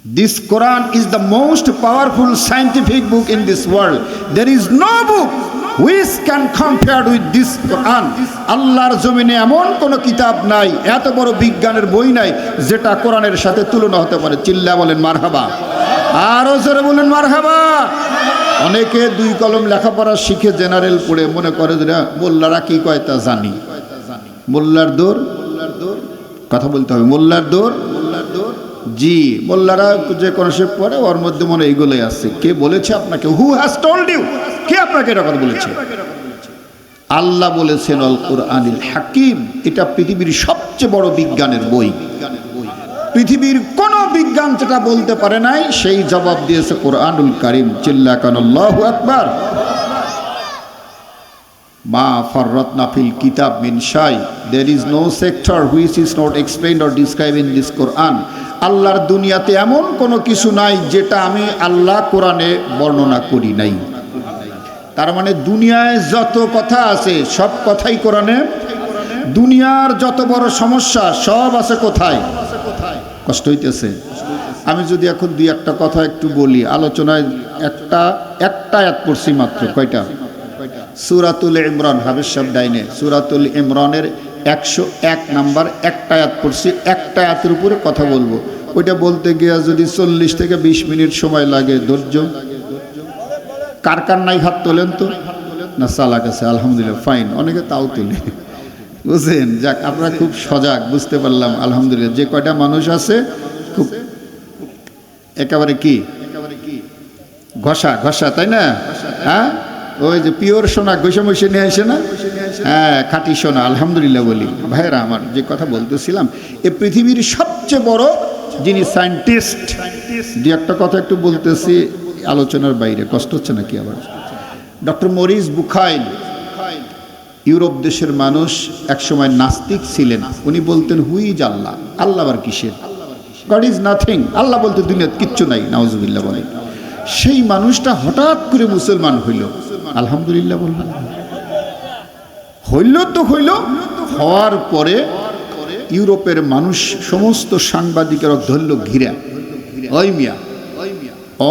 This Quran is the most powerful scientific book in this world. There is no book which can compare with this Quran. আল্লাহর জমিনে এমন কোন কিতাব নাই, এত বড় বিজ্ঞানের বই নাই যেটা কোরআনের সাথে তুলনা হতে পারে। চিল্লা বলেন মারহাবা, আরো জোরে বলেন মারহাবা। অনেকে দুই কলম লেখাপড়া শিখে জেনারেল পড়ে মনে করে যে মোল্লারা কি কয় তা জানি। মোল্লার দৌড়, কথা বলতে হবে, মোল্লার দৌড়। জি, মোল্লারা যে কোনো সে পড়ে ওর মধ্যে মনে এইগুলোই আছে। কে বলেছে আপনাকে? Who has told you? কে আপনাকে এটা কথা বলেছে? আল্লাহ বলেছেন আল কুরআনিল হাকিম। এটা পৃথিবীর সবচেয়ে বড় বিজ্ঞানের বই। পৃথিবীর কোন বিজ্ঞান যেটা বলতে পারে নাই সেই জবাব দিয়েছে কোরআনুল কারীম। চিল্লা কান আল্লাহু আকবার। মা ফাররাতনা ফিল কিতাব মিন শাই, there is no sector which is not explained or described in this Quran. আল্লাহর দুনিয়াতে এমন কোনো কিছু নাই যেটা আমি আল্লাহ কোরআনে বর্ণনা করি নাই। তার মানে দুনিয়ায় যত কথা আছে সব কথাই কোরআনে। দুনিয়ার যত বড় সমস্যা সব আছে কোথায়? কষ্ট হইতেছে? আমি যদি এখন দুই একটা কথা একটু বলি, আলোচনায় একটা আয়াত পড়ছি মাত্র। কয়টা? সূরাতুল ইমরান, হাফেজ সাহেব ডাইনে, সূরাতুল ইমরানের 101 নাম্বার একটা আয়াত পড়ছি। একটা আয়াতের উপরে কথা বলবো। ওইটা বলতে গিয়ে যদি 40 থেকে 20 মিনিট সময় লাগে, ধৈর্য। কার কার নাই হাত তোলেন তো? না চালাক আছে, আলহামদুলিল্লাহ, ফাইন। অনেকে তাও তোলে, বুঝছেন? যাক, আপনারা খুব সজাগ, বুঝতে পারলাম আলহামদুলিল্লাহ। যে কয়টা মানুষ আছে খুব একেবারে কি ঘষা ঘষা, তাই না? হ্যাঁ, ওই যে পিওর সোনা ঘষে মশে নিয়ে আসে না? হ্যাঁ, খাঁটি সোনা, আলহামদুলিল্লাহ বলি। ভাইয়েরা আমার, যে কথা বলতেছিলাম, এ পৃথিবীর সবচেয়ে বড় যিনি সায়েন্টিস্ট, দু একটা কথা একটু বলতেছি আলোচনার বাইরে, কষ্ট হচ্ছে নাকি আবার? ডক্টর মরিস বুখাইল, ইউরোপ দেশের মানুষ, একসময় নাস্তিক ছিলেন। উনি বলতেন হুই ইজ আল্লাহ, আল্লাহ আবার কিসের? গড ইজ নাথিং, আল্লাহ বলতে দুনিয়াতে কিচ্ছু নাই, নাউজুবিল্লাহ বলেন। সেই মানুষটা হঠাৎ করে মুসলমান হইল। আলহামদুলিল্লাহ বললেন। হইল তো হইল, হওয়ার পরে ইউরোপের মানুষ সমস্ত সাংবাদিকেরা ধরল ঘিরা, ওই মিয়া,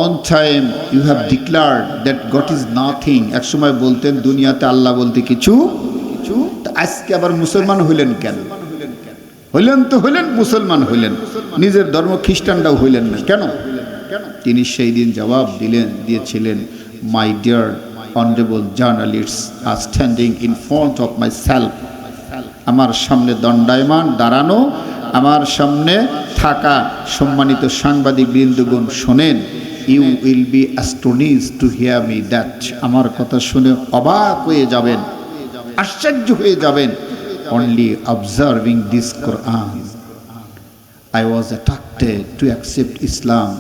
on time you have declared that God is nothing. এক সময় বলতেন দুনিয়াতে আল্লাহ বলতে কিছু। আজকে আবার মুসলমান হইলেন কেন? হইলেন তো হইলেন, মুসলমান হইলেন, নিজের ধর্ম খ্রিস্টানরাও হইলেন না কেন? তিনি সেই দিন জবাব দিয়েছিলেন, my dear honourable journalists are standing in front of my self. আমার সামনে দণ্ডায়মান দাঁড়ানো, আমার সামনে থাকা সম্মানিত সাংবাদিক বৃন্দগণ, শোনেন, you will be astonished to hear me that. আমার কথা শুনে অবাক হয়ে যাবেন, আশ্চর্য হয়ে যাবেন। Only observing this Quran I was attracted to accept Islam.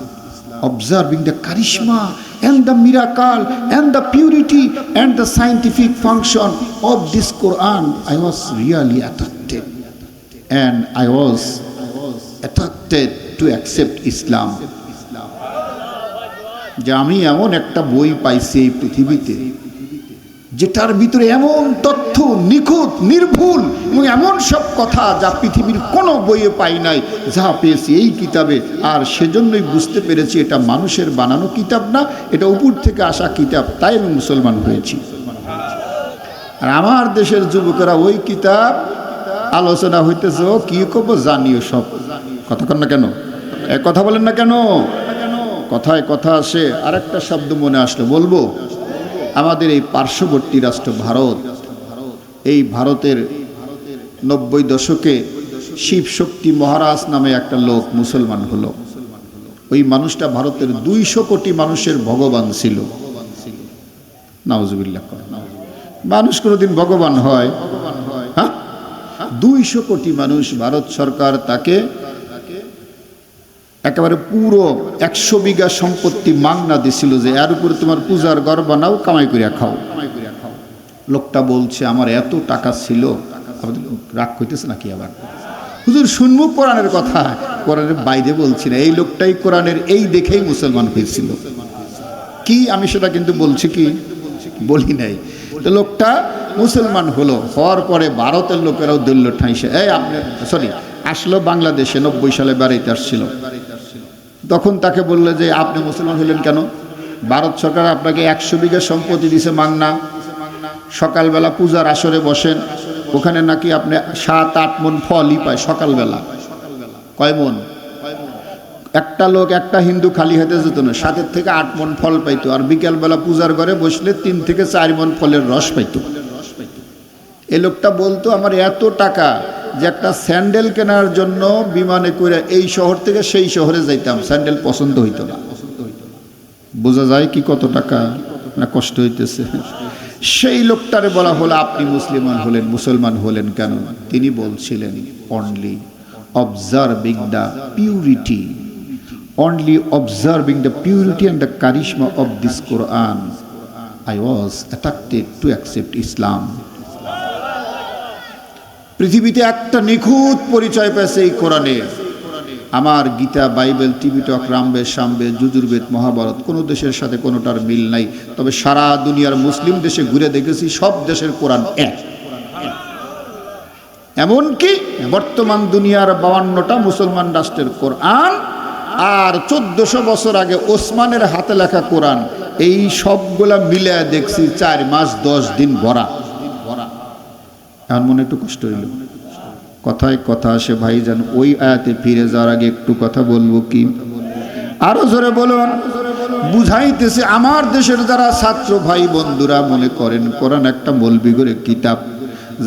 Observing the charisma and the miracle and the purity and the scientific function of this Quran, I was really attracted, and I was attracted to accept Islam. যে আমি এমন একটা বই পাইছি এই পৃথিবীতে যেটার ভিতরে এমন তথ্য, নিখুঁত, নির্ভুল এবং এমন সব কথা যা পৃথিবীর কোনো বইয়ে পাই নাই, যা পেয়েছি এই কিতাবে। আর সেজন্যই বুঝতে পেরেছি এটা মানুষের বানানো কিতাব না, এটা উপর থেকে আসা কিতাব। তাই আমি মুসলমান হয়েছি। আর আমার দেশের যুবকেরা ওই কিতাব আলোচনা হইতেছে, ও কি করবো জানিও সব। কথা কন না কেন? কথা বলেন না কেন? কথায় কথা আসে। আরেকটা শব্দ মনে আসলে বলবো। আমাদের এই পার্শ্ববর্তী রাষ্ট্র ভারত, এই ভারতের 90 দশকে শিব শক্তি মহারাজ নামে একটা লোক মুসলমান হলো। ওই মানুষটা ভারতের 200 কোটি মানুষের ভগবান ছিল। নাউজুবিল্লাহ। মানুষ কোনোদিন ভগবান হয়? হ্যাঁ, 200 কোটি মানুষ। ভারত সরকার তাকে একেবারে পুরো 100 বিঘা সম্পত্তি মাগনা দিছিল, যে এর উপরে তোমার পূজার ঘর বানাও, কামাই করিয়া খাও। লোকটা বলছে আমার এত টাকা ছিল। রাগ কইতেছে নাকি আবার? হুজুর শুনবো কোরআনের কথা, কোরআনের বাইরে বলছি না। এই লোকটাই কোরআনের এই দেখেই মুসলমান হয়েছিল। কি আমি সেটা কিন্তু বলছি কি বলি নাই। তো লোকটা মুসলমান হলো, হওয়ার পরে ভারতের লোকেরাও দলীয় ঠাঁইছে, এই আপনি সরি আসলো বাংলাদেশে 90 সালে বেড়াইতে আসছিল। তখন তাকে বললো যে আপনি মুসলমান হলেন কেন? ভারত সরকার আপনাকে 100 বিঘা সম্পত্তি দিছে মাংনা, সকালবেলা পূজার আসরে বসেন, ওখানে নাকি আপনি 7-8 মণ ফলই পায় সকালবেলা। কয় মণ? একটা লোক, একটা হিন্দু খালি হাতে যেত না, 7 থেকে 8 মণ ফল পাইতো, আর বিকেলবেলা পূজার ঘরে বসলে 3 থেকে 4 মণ ফলের রস পাইতো। এই লোকটা বলতো আমার এত টাকা যে একটা স্যান্ডেল কেনার জন্য বিমানে করে এই শহর থেকে সেই শহরে যাইতাম, স্যান্ডেল পছন্দ হইতো না। বোঝা যায় কি কত টাকা না কষ্ট হইতেছে। সেই লোকটারে বলা হলো আপনি মুসলমান হলেন কেন? তিনি বলছিলেন only observing the purity, only observing the purity and the charisma of this Quran, I was attracted to accept Islam. পৃথিবীতে একটা নিখুঁত পরিচয় পেয়েছে এই কোরআনে। আমার গীতা, বাইবেল, টিভি টক, রামবেদ, সামবেদ, যজুর্বেদ, মহাভারত কোনো দেশের সাথে কোনোটার মিল নাই। তবে সারা দুনিয়ার মুসলিম দেশে ঘুরে দেখেছি সব দেশের কোরআন এক। এমনকি বর্তমান দুনিয়ার 52টা মুসলমান রাষ্ট্রের কোরআন আর 1400 বছর আগে ওসমানের হাতে লেখা কোরআন, এই সবগুলা মিলে দেখছি 4 মাস 10 দিন ভরা। এখন মনে একটু কষ্ট হইল, কথায় কথা আসে ভাইজান। ওই আয়াতে ফিরে যাওয়ার আগে একটু কথা বলবো কি? আরো জোরে বলুন। বুঝাইতেছে আমার দেশের যারা ছাত্র ভাই বন্ধুরা মনে করেন কোরআন একটা মৌলবি কিতাব,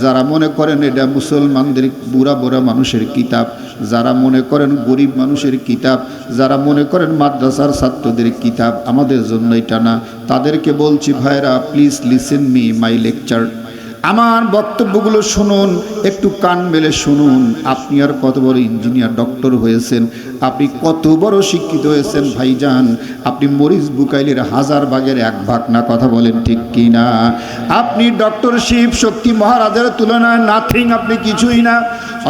যারা মনে করেন এটা মুসলমানদের বুড়া বুড়া মানুষের কিতাব, যারা মনে করেন গরিব মানুষের কিতাব, যারা মনে করেন মাদ্রাসার ছাত্রদের কিতাব, আমাদের জন্য এটা না। তাদেরকে বলছি ভাইরা please listen me my lecture, আমার বক্তব্যগুলো শুনুন, একটু কান মেলে শুনুন। আপনি আর কত বড় ইঞ্জিনিয়ার ডক্টর হয়েছেন, আপনি কত বড় শিক্ষিত হয়েছেন ভাইজান, আপনি মরিচ বুকাইলের 1000 ভাগের 1 ভাগ না, কথা বলেন ঠিক কি না? আপনি ডক্টর শিব শক্তি মহারাজের তুলনায় নাথিং, আপনি কিছুই না।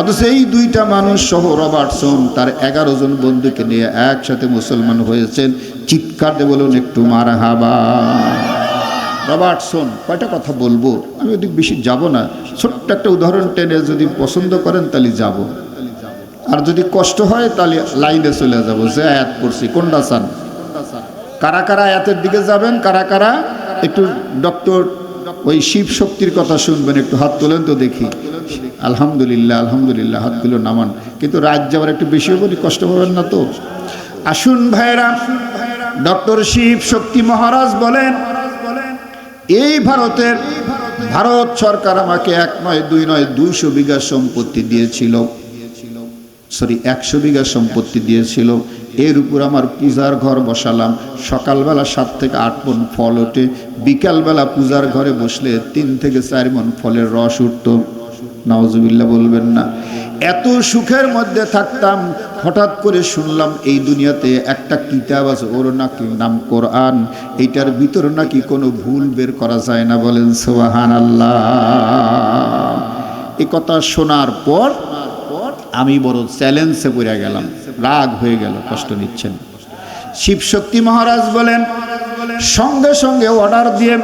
অথচ এই 2টা মানুষ সহ রবার্টসন তার 11 জন বন্ধুকে নিয়ে একসাথে মুসলমান হয়েছেন। চিৎকার দিয়ে বলুন একটু মারহাবা। রবার্টসন কয়টা কথা বলবো, আমি ওদিক বেশি যাব না, ছোট্ট একটা উদাহরণ টেনে যদি পছন্দ করেন তাহলে যাব, আর যদি কষ্ট হয় তাহলে লাইনে চলে যাব। যে আয়াত পড়ছি কোনটা চান? কারা কারা আয়াতের দিকে যাবেন? কারা কারা একটু ডক্টর ওই শিব শক্তির কথা শুনবেন? একটু হাত তোলেন তো দেখি। আলহামদুলিল্লাহ আলহামদুলিল্লাহ, হাতগুলো নামান। কিন্তু রাত যাওয়ার একটু বেশি বলি, কষ্ট পাবেন না তো? আসুন ভাইরা, ডক্টর শিব শক্তি মহারাজ বলেন এই ভারত সরকার আমাকে 1 নয় 2 নয় 200 বিঘা সম্পত্তি দিয়েছিল, 100 বিঘা সম্পত্তি দিয়েছিল। এর উপর আমার পূজার ঘর বসালাম, সকালবেলা 7 থেকে 8 মণ ফল ওঠে, বিকালবেলা পূজার ঘরে বসলে 3 থেকে 4 মণ ফলের রস উঠত। নাউজুবিল্লাহ বলবেন না? এত সুখের মধ্যে থাকতাম, হঠাৎ করে শুনলাম এই দুনিয়াতে একটা কিতাব আছে, ওর নাকি নাম কোরআন, এইটার ভিতর নাকি কোনো ভুল বের করা যায় না। বলেন সুবহানাল্লাহ। এই কথা শোনার পর আমি বড় চ্যালেঞ্জে পড়ে গেলাম, রাগ হয়ে গেল। কষ্ট নিচ্ছেন? শিবশক্তি মহারাজ বলেন সঙ্গে সঙ্গে অর্ডার দিয়ে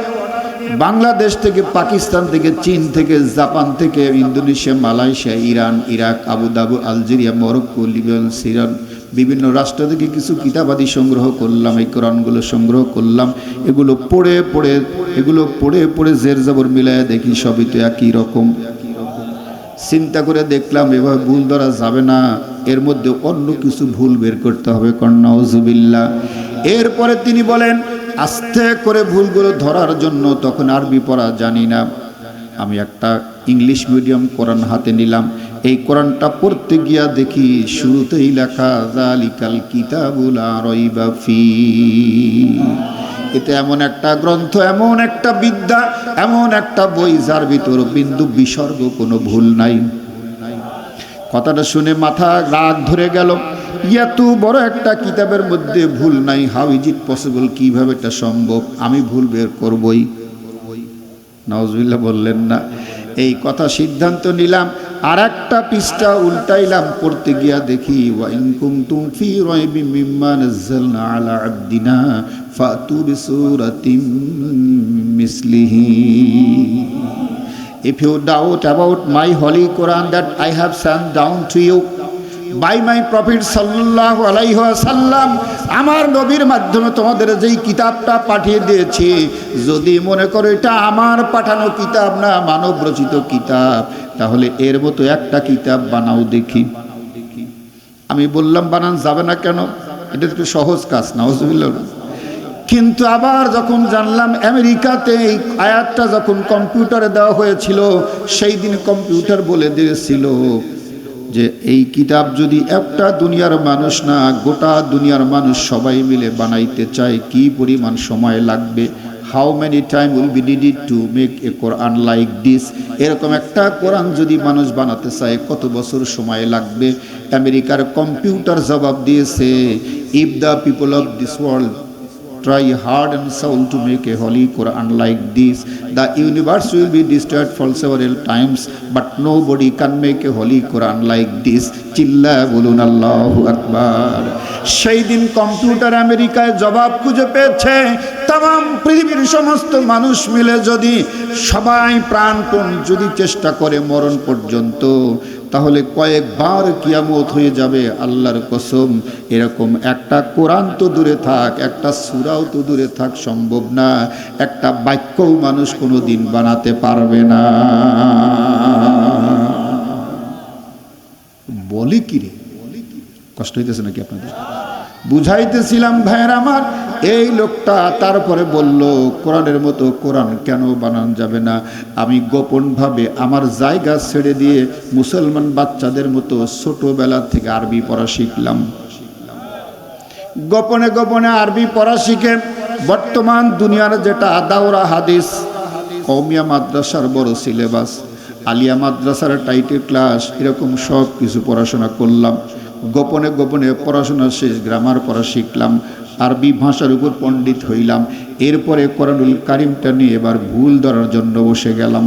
বাংলাদেশ থেকে, পাকিস্তান থেকে, চীন থেকে, জাপান থেকে, Indonesia, Malaysia, Iran, Iraq, Abu Dhabi, Algeria, Morocco, Libya, Syrian বিভিন্ন রাষ্ট্র থেকে কিছু কিতাবাদি সংগ্রহ করলাম। এই কোরআনগুলো সংগ্রহ করলাম। এগুলো পড়ে পড়ে জের জবর মিলায় দেখি সবই তো একই রকম। চিন্তা করে দেখলাম এভাবে ভুল ধরা যাবে না, এর মধ্যে অন্য কিছু ভুল বের করতে হবে। নাউজুবিল্লাহ। এরপরে তিনি বলেন আস্তে করে ভুলগুলো ধরার জন্য, তখন আরবি পড়া জানি না, আমি একটা ইংলিশ মিডিয়াম কোরআন হাতে নিলাম। এই কোরআনটা পড়তে গিয়া দেখি শুরুতেই লেখা যালিকাল কিতাবুল লা রাইবা ফি। এটা এমন একটা গ্রন্থ, এমন একটা বিদ্যা, এমন একটা বই যার ভিতর বিন্দু বিসর্গ কোনো ভুল নাই। কথাটা শুনে মাথা রাগ ধরে গেল। এত বড় একটা কিতাবের মধ্যে ভুল নাই, হাউ ইজ ইট পসিবল? কিভাবে এটা সম্ভব? আমি ভুল বের করবই। নাউজুবিল্লাহ বললেন না? এই কথা সিদ্ধান্ত নিলাম। আর একটা পৃষ্ঠা উল্টাইলাম, পড়তে গিয়া দেখি ওয়া ইন কুনতুম ফি রাইবিম মিম্মা নাযালনা আলা আবদিনা ফাতু বিসূরাতিম মিসলিহি। If you doubt about my holy Quran that I have sent down to you, by my prophet সাল্লাল্লাহু আলাইহি ওয়াসাল্লাম, আমার নবীর মাধ্যমে তোমাদের যেই কিতাবটা পাঠিয়ে দিয়েছি, যদি মনে করো এটা আমার পাঠানো কিতাব না, মানব রচিত কিতাব, তাহলে এর মতো একটা কিতাব বানাও দেখি। আমি বললাম বানান যাবে না কেন, এটা একটু সহজ কাজ, নাউজুবিল্লাহ। কিন্তু আবার যখন জানলাম আমেরিকাতে এই আয়াতটা যখন কম্পিউটারে দেওয়া হয়েছিল, সেই দিন কম্পিউটার বলে দিয়েছিল যে এই কিতাব যদি একটা দুনিয়ার মানুষ না, গোটা দুনিয়ার মানুষ সবাই মিলে বানাইতে চায়, কি পরিমাণ সময় লাগবে, how many time will be needed to make a Quran like this. এরকম একটা কোরআন যদি মানুষ বানাতে চায় কত বছর সময় লাগবে। আমেরিকার কম্পিউটার জবাব দিয়েছে, if the people of this world try hard and soul to make a holy Quran like this, the universe will be destroyed for several times, but nobody can make a holy Quran like this. চিল্লা বলুন আল্লাহু আকবার। সেই দিন computer আমেরিকায় জবাব খুঁজে পেয়েছে, তাম পৃথিবীর সমস্ত মানুষ মিলে যদি সবাই প্রাণপণ যদি চেষ্টা করে মরণ পর্যন্ত, তাহলে কয়েকবার কিয়ামত হয়ে যাবে। আল্লাহর কসম, এরকম একটা কোরআন তো দূরে থাক, একটা সূরাও তো দূরে থাক, সম্ভব না। একটা বাক্যও মানুষ কোনো দিন বানাতে পারবে না। বলি কি রে, কষ্ট হইতেছে নাকি আপনাদের? বুঝাইতেছিলাম ভাইয়ের আমার, এই লোকটা তারপরে বলল কোরআনের মতো কোরআন কেন বানানো যাবে না। আমি গোপনভাবে আমার জায়গা ছেড়ে দিয়ে মুসলমান বাচ্চাদের মতো ছোটবেলা থেকে আরবি পড়া শিখলাম। গোপনে গোপনে আরবি পড়া শিখে বর্তমান দুনিয়ার যেটা দাওরা হাদিস, কওমিয়া মাদ্রাসার বড় সিলেবাস, আলিয়া মাদ্রাসার টাইটেল ক্লাস, এরকম সব কিছু পড়াশোনা করলাম। গোপনে গোপনে পড়াশোনা শেষ, গ্রামার পড়া শিখলাম, আরবি ভাষার উপর পণ্ডিত হইলাম। এরপরে কোরআনুল কারিমটা নিয়ে এবার ভুল ধরার জন্য বসে গেলাম।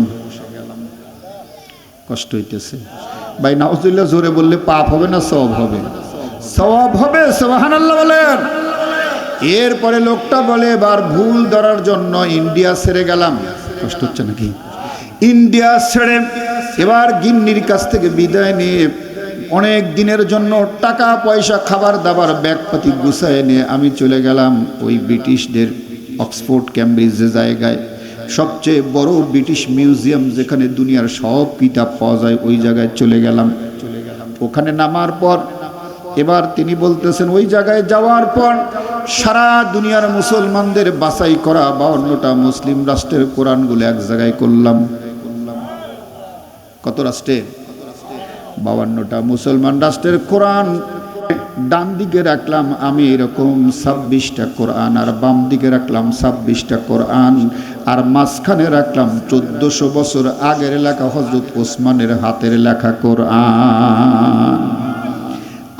কষ্ট হইতেছে ভাই, নাউজুবিল্লাহ। জোরে বললে পাপ হবে না সওয়াব হবে? সওয়াব হবে, সুবহানাল্লাহ বলেন। এরপরে লোকটা বলে এবার ভুল ধরার জন্য ইন্ডিয়া ছেড়ে গেলাম। কষ্ট হচ্ছে নাকি? ইন্ডিয়া ছেড়ে এবার গিন্নির কাছ থেকে বিদায় নিয়ে অনেক দিনের জন্য টাকা পয়সা খাবার দাবার ব্যাগপাতি গুছায় নিয়ে আমি চলে গেলাম ওই ব্রিটিশদের অক্সফোর্ড ক্যামব্রিজ যে জায়গায়, সবচেয়ে বড় ব্রিটিশ মিউজিয়াম যেখানে দুনিয়ার সব কিতাব পাওয়া যায়, ওই জায়গায় চলে গেলাম। ওখানে নামার পর এবার তিনি বলতেছেন, ওই জায়গায় যাওয়ার পর সারা দুনিয়ার মুসলমানদের বাছাই করা 52টা মুসলিম রাষ্ট্রের কোরআনগুলো এক জায়গায় করলাম। কত রাষ্ট্রে? 52টা মুসলমান রাষ্ট্রের কোরআন ডান দিকে রাখলাম আমি এরকম 26টা কোরআন, আর বাম দিকে রাখলাম 26টা কোরআন, আর মাঝখানে রাখলাম 1400 বছর আগের লেখা হযরত ওসমানের হাতের লেখা কোরআন।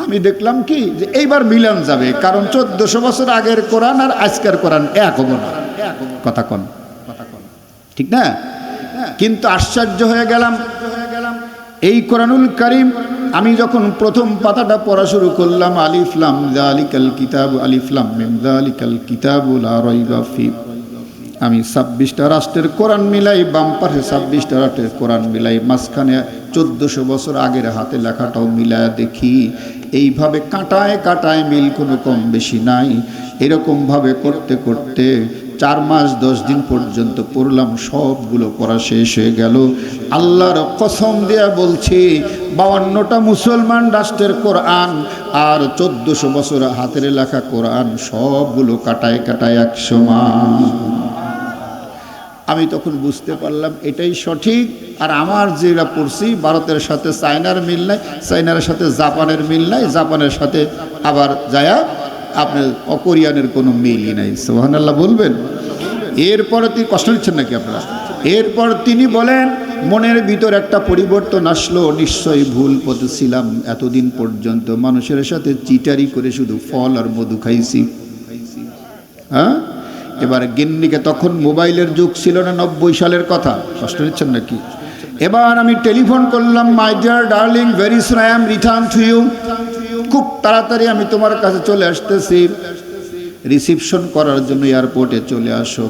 আমি দেখলাম কি যে এইবার মিলান যাবে, কারণ 1400 বছর আগের কোরআন আর আজকের কোরআন এক হবে না। কথা কন, ঠিক না? কিন্তু আশ্চর্য হয়ে গেলাম, এই কোরআনুল কারীম আমি যখন প্রথম পাতাটা পড়া শুরু করলাম, আলিফ লাম যালিকাল কিতাব, আলিফ লাম মিম যালিকাল কিতাবু লা রাইবা ফি, আমি 26টা রাষ্ট্রের কোরআন মিলাই, বাম পাশে 26টা রাষ্ট্রের কোরআন মিলাই, মাঝখানে 1400 বছর আগের হাতে লেখাটাও মিলায় দেখি, এইভাবে কাঁটায় কাঁটায় মিল, কোনো কম বেশি নাই। এরকমভাবে করতে করতে 4 মাস 10 দিন পর্যন্ত পড়লাম, সবগুলো পড়া শেষ হয়ে গেল। আল্লাহর কসম দেয়া বলছি, 52টা মুসলমান রাষ্ট্রের কোরআন আর 1400 বছর হাতের লেখা কোরআন সবগুলো কাটায় কাটায় 100 মাস। আমি তখন বুঝতে পারলাম এটাই সঠিক। আর আমার যেটা পড়ছি, ভারতের সাথে চায়নার মিল নাই, চায়নার সাথে জাপানের মিল নাই, জাপানের সাথে আবার যায়া আপনার কোরিয়ানের কোনো মিলই নাই। সুবহানাল্লাহ বলবেন। এরপরে তিনি কষ্ট নিচ্ছেন নাকি আপনারা? এরপর তিনি বলেন, মনের ভিতর একটা পরিবর্তন আসলো, নিশ্চয়ই ভুল পথে ছিলাম, এতদিন পর্যন্ত মানুষের সাথে চিটারি করে শুধু ফল আর মধু খাইছি। হ্যাঁ, এবার গিন্নিকে, তখন মোবাইলের যুগ ছিল না, 90 সালের কথা। কষ্ট নিচ্ছেন নাকি? এবার আমি টেলিফোন করলাম, my dear darling, very soon I am return to you, খুব তাড়াতাড়ি আমি তোমার কাছে চলে আসতেছি, রিসিপশন করার জন্য এয়ারপোর্টে চলে আসো।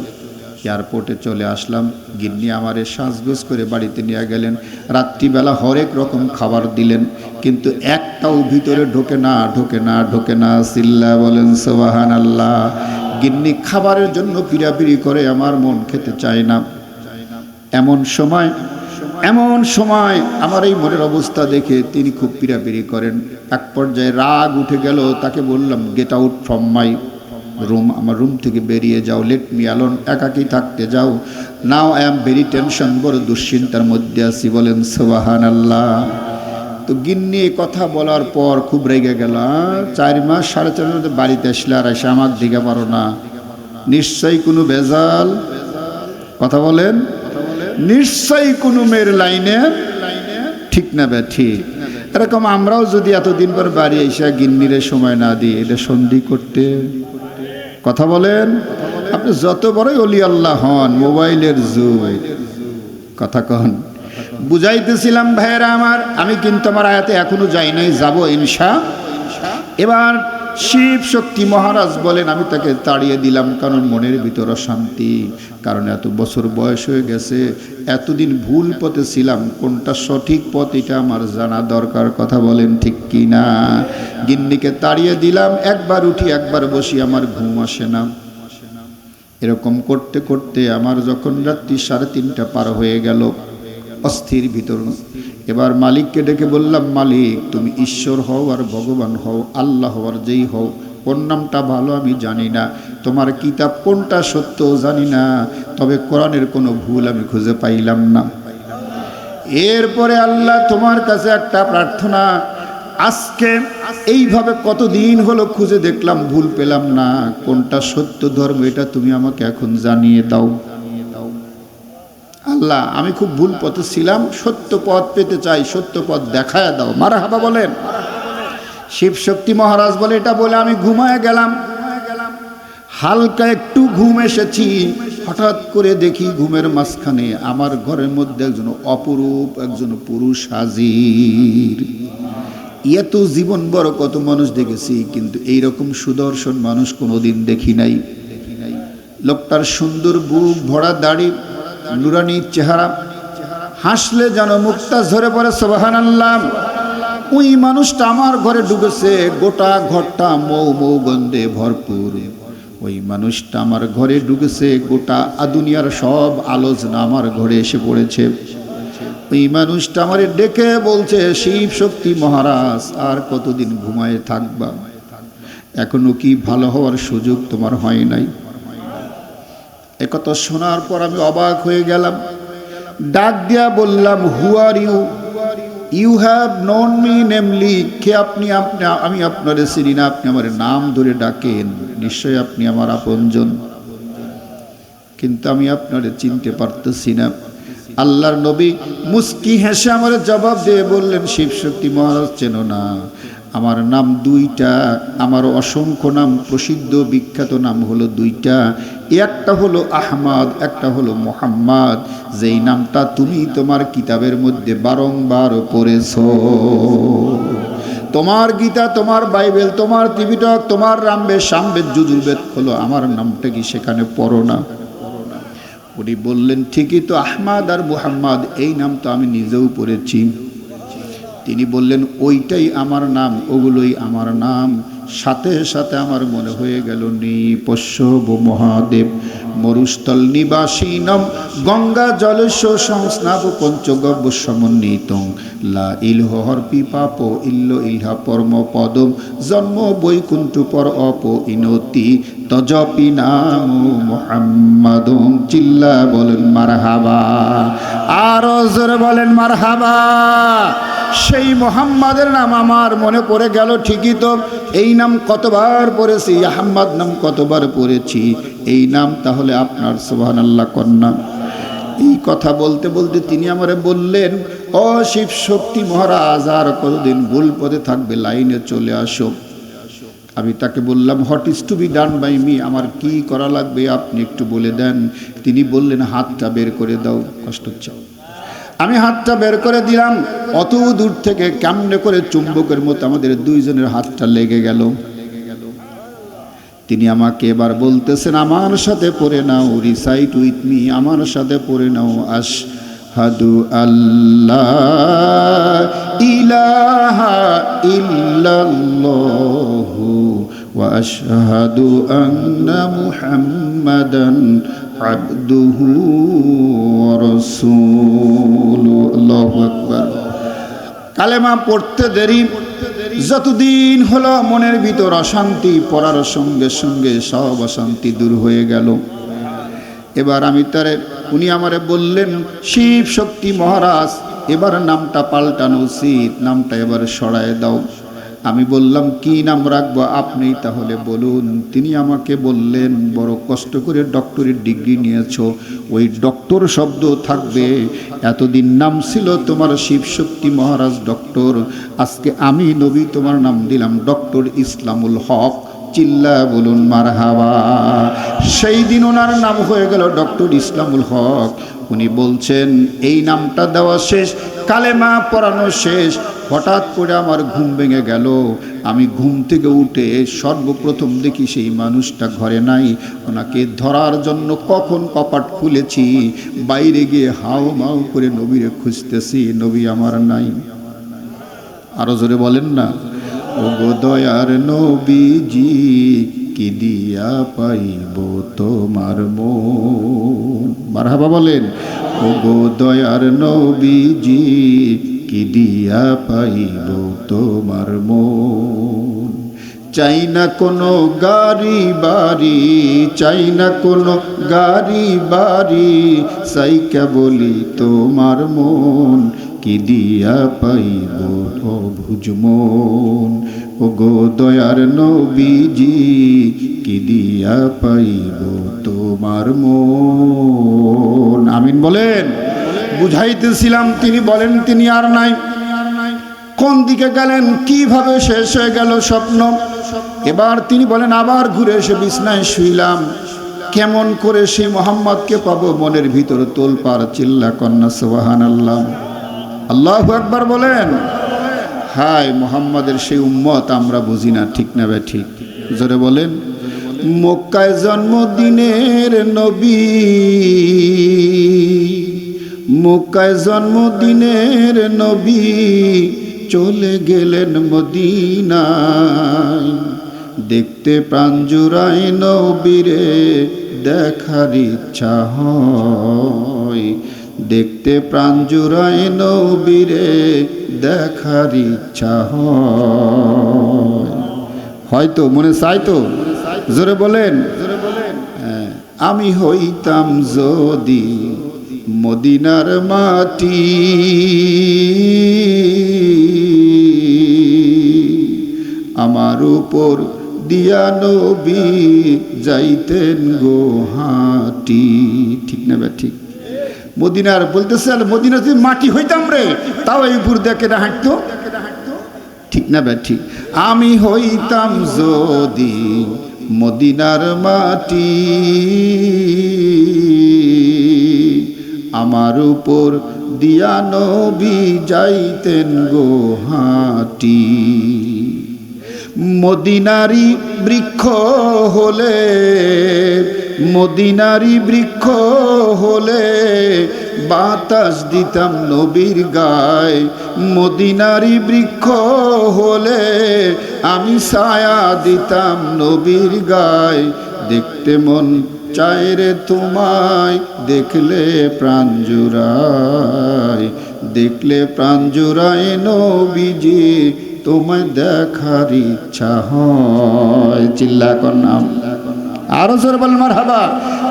এয়ারপোর্টে চলে আসলাম। গিন্নি আমারে সাজগোজ করে বাড়িতে নিয়ে গেলেন। রাত্রিবেলা হরেক রকম খাবার দিলেন, কিন্তু একটাও ভিতরে ঢোকে না, ঢোকে না, ঢোকে না। চিল্লা বলেন সুবহানাল্লাহ। গিন্নি খাবারের জন্য পিড়াপিড়ি করে, আমার মন খেতে চায় না। এমন সময় আমার এই মনের অবস্থা দেখে তিনি খুব পিড়াপিড়ি করেন। এক পর্যায়ে রাগ উঠে গেল। তাকে বললাম, get out from my room, আমার রুম থেকে বেরিয়ে যাও, লেট মি অ্যালোন, একাকী থাকতে যাও। Now I am very tension, বড় দুশ্চিন্তার মধ্যে আছি। বলেন সুবহানাল্লাহ। তো গিন্নি কথা বলার পর খুব রেগে গেল। 4 মাস 4.5 মাস বাড়িতে আসলে আর এসে আমার দিকে পারো না, নিশ্চয়ই কোনো ভেজাল। কথা বলেন, নিশ্চয়ই কোনো মেয়ের লাইনে, ঠিক না বে ঠিক? এরকম আমরাও যদি এতদিন পর বাড়ি এসে গিন্নিরে সময় না দিই, এটা সন্ধি করতে। কথা বলেন, আপনি যত বড়ই অলি আল্লাহ হন, মোবাইলের যুগ। কথা কন। বুঝাইতেছিলাম ভাইয়েরা আমার, আমি কিন্তু আমার আয়াতে এখনো যাই নাই, যাব ইনশাআল্লাহ। এবার শিব শক্তি মহারাজ বলেন, আমি তাকে তাড়িয়ে দিলাম, কারণ মনের ভিতর অশান্তি। কারণ এত বছর বয়স হয়ে গেছে, এতদিন ভুল পথে ছিলাম, কোনটা সঠিক পথ এটা আমার জানা দরকার। কথা বলেন ঠিক কি না? গিন্নিকে তাড়িয়ে দিলাম, একবার উঠি একবার বসি, আমার ঘুম আসে না। এরকম করতে করতে আমার যখন রাত্রি 3:30 পার হয়ে গেল, অস্থির ভিতর। এবার মালিককে ডেকে বললাম, মালিক তুমি ঈশ্বর হও আর ভগবান হও, আল্লাহ আর যেই হও, কোন নামটা ভালো আমি জানি না, তোমার কিতাব কোনটা সত্য জানি না, তবে কোরআনের কোনো ভুল আমি খুঁজে পাইলাম না। এরপরে আল্লাহ তোমার কাছে একটা প্রার্থনা, আজকে এইভাবে কতদিন হলো খুঁজে দেখলাম, ভুল পেলাম না, কোনটা সত্য ধর্ম এটা তুমি আমাকে এখন জানিয়ে দাও। আল্লাহ আমি খুব ভুল পথে ছিলাম, সত্য পথ পেতে চাই, সত্য পথ দেখায় দাও। মারহাবা বলেন। শিব শক্তি মহারাজ বলে, এটা বলে আমি ঘুমায় গেলাম। হালকা একটু ঘুম এসেছি, হঠাৎ করে দেখি ঘুমের মাঝখানে আমার ঘরের মধ্যে একজন অপরূপ একজন পুরুষ হাজির। এত জীবন বড় কত মানুষ দেখেছি, কিন্তু এইরকম সুদর্শন মানুষ কোনোদিন দেখি নাই। লোকটার সুন্দর বুক ভরা দাড়ি, নুরানি চেহারা, হাসলে যেন মুক্তা ঝরে পড়ে। সুবহানাল্লাহ। ওই মানুষটা আমার ঘরে ঢুকেছে, গোটা ঘরটা মৌ মৌ গন্ধে ভরপুর। ওই মানুষটা আমার ঘরে ঢুকেছে, গোটা দুনিয়ার সব আলোচনা আমার ঘরে এসে পড়েছে। ওই মানুষটা আমারে ডেকে বলছে, শিব শক্তি মহারাজ আর কতদিন ঘুমায় থাকবা? এখনো কি ভালো হওয়ার সুযোগ তোমার হয় নাই? একথা শোনার পর আমি অবাক হয়ে গেলাম। ডাক দিয়া বললাম, who are you? You have known me namely. কে আপনি? আমি আপনারে চিনি না, আপনি আমার নাম ধরে ডাকেন, নিশ্চয়ই আপনি আমার আপনজন, কিন্তু আমি আপনারে চিনতে পারতেছি না। আল্লাহর নবী মুস্কি হেসে আমার জবাব দিয়ে বললেন, শিব শক্তি মহারাজ চেনো না? আমার নাম 2টা, আমার অসংখ্য নাম, প্রসিদ্ধ বিখ্যাত নাম হলো 2টা। একটা হলো আহমদ, একটা হলো মুহাম্মদ, যেই নামটা তুমি তোমার কিতাবের মধ্যে বারংবার পড়েছো। তোমার গীতা, তোমার বাইবেল, তোমার ত্রিপিটক, তোমার রামবেদ, সামবেদ, যজুর্বেদ হলো, আমার নামটা কি সেখানে পড়ো না? উনি বললেন, ঠিকই তো, আহমদ আর মুহাম্মদ এই নাম তো আমি নিজেও পড়েছি। তিনি বললেন, ওইটাই আমার নাম, ওগুলোই আমার নাম। সাথে সাথে আমার মনে হয়ে গেল, নিপশ্যব মহাদেব মরুস্থল নিবাসীনম গঙ্গা জলস্য সংস্নাব পঞ্চগব্য সমন্বিতং লা ইলহর পিপাপ ইল্ল ইলহা পরম পদম জন্ম বৈকুণ্ঠ পর অপ ইনতি তজপি নাম মুহাম্মাদুম। চিল্লা বলেন মারহাবা, আরো জোরে বলেন মারহাবা। সেই মুহাম্মাদের নাম আমার মনে পড়ে গেল। ঠিকই তো, এই নাম কতবার পড়েছি, আহমদ নাম কতবার পড়েছি, এই নাম তাহলে আপনার। সুবহানাল্লাহ কন্যা। এই কথা বলতে বলতে তিনি আমারে বললেন, ও শিব শক্তি মহারাজ আর কতদিন ভুল পথে থাকবে, লাইনে চলে আসো। আমি তাকে বললাম, what is to be done by me? আমার কি করা লাগবে আপনি একটু বলে দেন। তিনি বললেন, হাতটা বের করে দাও। কষ্ট হচ্ছে। আমি হাতটা বের করে দিলাম। অত দূর থেকে কেমনে করে চুম্বকের মতো আমাদের দুইজনের হাতটা লেগে গেল। তিনি আমাকে এবার বলতেছেন, আমার সাথে পড়ে নাও, রিসাইট উইথ মি, আমার সাথে পড়ে নাও, আশহাদু আল্লাহ ইলাহা ইল্লাল্লাহু ওয়া আশহাদু আন্না মুহাম্মাদান আবদুহু ওয়া রাসূলুহু। আল্লাহু আকবার। কালেমা পড়তে দেরি, যতদিন হলো মনের ভিতর অশান্তি, পড়ার সঙ্গে সঙ্গে সব অশান্তি দূর হয়ে গেল। এবার উনি আমারে বললেন, শিব শক্তি মহারাজ, এবার নামটা পাল্টানো উচিত, নামটা এবার সরায় দাও। আমি বললাম, কি নাম রাখবো, আপনি তাহলে বলুন। তিনি আমাকে বললেন, বড় কষ্ট করে ডক্টরের ডিগ্রি নিয়েছো, ওই ডক্টর শব্দ থাকবে। এতদিন নাম ছিল তোমার শিবশক্তি মহারাজ ডক্টর, আজকে আমি নবী তোমার নাম দিলাম ডক্টর ইসলামুল হক। চিল্লা বলুন মারহাবা। সেই দিন ওনার নাম হয়ে গেল ডক্টর ইসলামুল হক। উনি বলছেন, এই নামটা দেওয়া শেষ, কালেমা পড়ানো শেষ, হঠাৎ করে আমার ঘুম ভেঙে গেল। আমি ঘুম থেকে উঠে সর্বপ্রথম দেখি সেই মানুষটা ঘরে নাই। ওনাকে ধরার জন্য কখন কপাট খুলেছি, বাইরে গিয়ে হাও মাও করে নবীরে খুঁজতেছি, নবী আমার নাই। আরো জোরে বলেন না, ও গো দয়ার নবীজি, কি দিয়া পাইব তোমার মন। মারহাবা বলেন। ও গো দয়ার নবীজি, কি দিয়া পাইব তোমার মন। চাই না কোনো গাড়ি বাড়ি, চাই না কোনো গাড়ি বাড়ি, চাই কেবলি তোমার মন। কি দিয়া পাইব অবুঝ মন। ও গো দয়ার নবীজি, কি দিয়া পাইব তোমার মন। আমিন বলেন। বুঝাইতেছিলাম, তিনি বলেন তিনি আর নাই। কোন দিকে গেলেন, কিভাবে শেষ হয়ে গেল স্বপ্ন। এবার তিনি বলেন, আবার ঘুরে এসে বিছনায় শুইলাম, কেমন করে সেই মোহাম্মদকে পাবো। মনের ভিতরে তোলপাড়, চিল্লা কন্যা সুবহানাল্লাহ। আল্লাহু আকবার বলেন। হায়, মোহাম্মদের সেই উম্মত আমরা বুঝি না, ঠিক না বে ঠিক? জোরে বলেন। মক্কায় জন্মদিনের নবী, মক্কায় জন্মদিনের নবী, চলে গেলেন মদিনায়। দেখতে প্রাণ জুড়ায় নবীরে, দেখার ইচ্ছা হয়। দেখতে প্রাণ জুড়ায় নবীরে, দেখার ইচ্ছা হয়। হয়তো মনে চাইতো। জোরে বলেন। আমি হইতাম যদি মদিনার মাটি, আমার উপর দিয়া নবী যাইতেন গোহাটি। ঠিক না বে ঠিক? মদিনার বলতেছে, মদিনা যদি মাটি হইতাম রে, তাও এই উপর দেখে হাঁটতো। ঠিক না বে ঠিক? আমি হইতাম যদি মদিনার মাটি, আমার উপর দিয়া নবী যাইতেন গোহাটি। মদিনারি বৃক্ষ হলে, মদিনারি বৃক্ষ হলে, বাতাস দিতাম নবীর গায়। মদিনারি বৃক্ষ হলে, আমি ছায়া দিতাম নবীর গায়। দেখতে মন চায় রে তোমায়, দেখলে প্রাণ জুড়ায়। দেখলে প্রাণ জুড়ায় নবীজি, তোমায় দেখার ইচ্ছা হয়। চিল্লা কর নাম। আরো জোরে বলেন মারহাবা।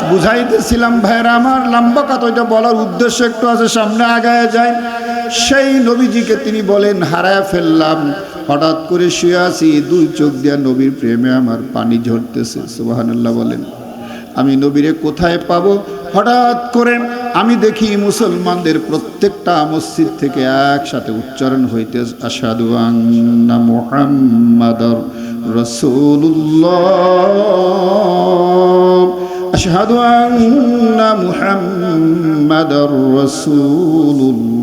বুঝাইতেছিলাম ভাইরা আমার, লম্বা কথা, ওইটা বলার উদ্দেশ্য একটু আছে, সামনে আগায় যায়। সেই নবীজিকে তিনি বলেন, হারায় ফেললাম। হঠাৎ করে শুয়ে আছি, দুই চোখ দিয়া নবীর প্রেমে আমার পানি ঝরতেছে। সুবহানাল্লাহ বলেন। আমি নবীরে কোথায় পাবো? হঠাৎ করে আমি দেখি মুসলমানদের প্রত্যেকটা মসজিদ থেকে একসাথে উচ্চারণ হইতে, আশহাদু আন্না মুহাম্মাদার রাসূলুল্লাহ, আশহাদু আন্না মুহাম্মাদার রাসূলুল্লাহ।